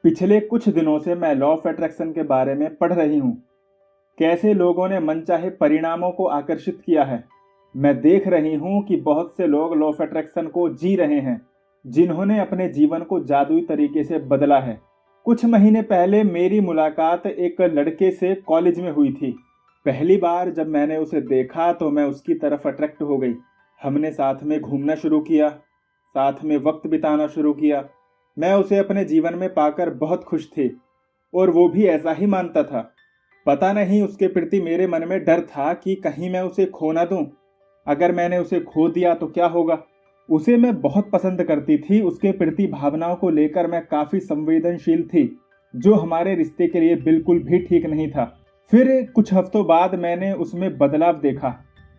पिछले कुछ दिनों से मैं लॉ ऑफ अट्रैक्शन के बारे में पढ़ रही हूँ। कैसे लोगों ने मनचाहे परिणामों को आकर्षित किया है। मैं देख रही हूँ कि बहुत से लोग लॉ ऑफ अट्रैक्शन को जी रहे हैं, जिन्होंने अपने जीवन को जादुई तरीके से बदला है। कुछ महीने पहले मेरी मुलाकात एक लड़के से कॉलेज में हुई थी। पहली बार जब मैंने उसे देखा तो मैं उसकी तरफ अट्रैक्ट हो गई। हमने साथ में घूमना शुरू किया, साथ में वक्त बिताना शुरू किया। मैं उसे अपने जीवन में पाकर बहुत खुश थी और वो भी ऐसा ही मानता था। पता नहीं उसके प्रति मेरे मन में डर था कि कहीं मैं उसे खो ना दूं। अगर मैंने उसे खो दिया तो क्या होगा। उसे मैं बहुत पसंद करती थी। उसके प्रति भावनाओं को लेकर मैं काफ़ी संवेदनशील थी, जो हमारे रिश्ते के लिए बिल्कुल भी ठीक नहीं था। फिर कुछ हफ्तों बाद मैंने उसमें बदलाव देखा,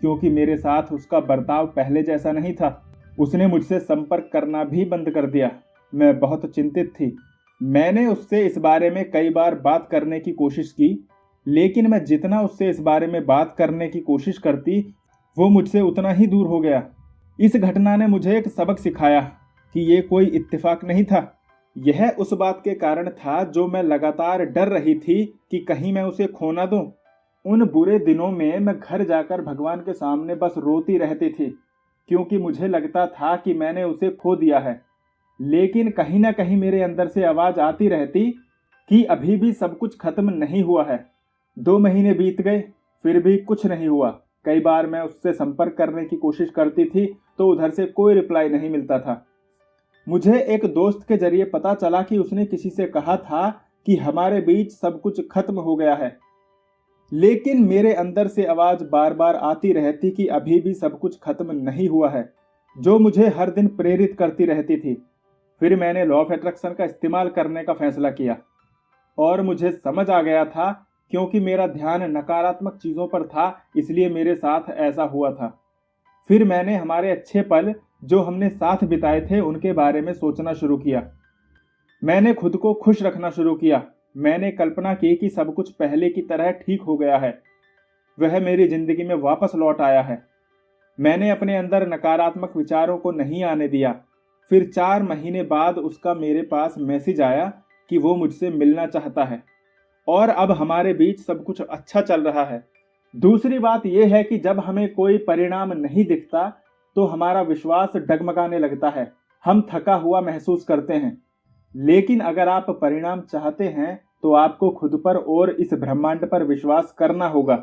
क्योंकि मेरे साथ उसका बर्ताव पहले जैसा नहीं था। उसने मुझसे संपर्क करना भी बंद कर दिया। मैं बहुत चिंतित थी। मैंने उससे इस बारे में कई बार बात करने की कोशिश की, लेकिन मैं जितना उससे इस बारे में बात करने की कोशिश करती, वो मुझसे उतना ही दूर हो गया। इस घटना ने मुझे एक सबक सिखाया कि ये कोई इत्तेफाक नहीं था। यह उस बात के कारण था जो मैं लगातार डर रही थी कि कहीं मैं उसे खो ना दूं। उन बुरे दिनों में मैं घर जाकर भगवान के सामने बस रोती रहती थी, क्योंकि मुझे लगता था कि मैंने उसे खो दिया है। लेकिन कहीं ना कहीं मेरे अंदर से आवाज आती रहती कि अभी भी सब कुछ खत्म नहीं हुआ है। 2 महीने बीत गए, फिर भी कुछ नहीं हुआ। कई बार मैं उससे संपर्क करने की कोशिश करती थी तो उधर से कोई रिप्लाई नहीं मिलता था। मुझे एक दोस्त के जरिए पता चला कि उसने किसी से कहा था कि हमारे बीच सब कुछ खत्म हो गया है। लेकिन मेरे अंदर से आवाज बार बार आती रहती कि अभी भी सब कुछ खत्म नहीं हुआ है, जो मुझे हर दिन प्रेरित करती रहती थी। फिर मैंने लॉ ऑफ अट्रैक्शन का इस्तेमाल करने का फैसला किया और मुझे समझ आ गया था, क्योंकि मेरा ध्यान नकारात्मक चीज़ों पर था, इसलिए मेरे साथ ऐसा हुआ था। फिर मैंने हमारे अच्छे पल जो हमने साथ बिताए थे उनके बारे में सोचना शुरू किया। मैंने खुद को खुश रखना शुरू किया। मैंने कल्पना की कि सब कुछ पहले की तरह ठीक हो गया है, वह मेरी जिंदगी में वापस लौट आया है। मैंने अपने अंदर नकारात्मक विचारों को नहीं आने दिया। फिर 4 महीने बाद उसका मेरे पास मैसेज आया कि वो मुझसे मिलना चाहता है और अब हमारे बीच सब कुछ अच्छा चल रहा है। दूसरी बात यह है कि जब हमें कोई परिणाम नहीं दिखता तो हमारा विश्वास डगमगाने लगता है। हम थका हुआ महसूस करते हैं। लेकिन अगर आप परिणाम चाहते हैं तो आपको खुद पर और इस ब्रह्मांड पर विश्वास करना होगा।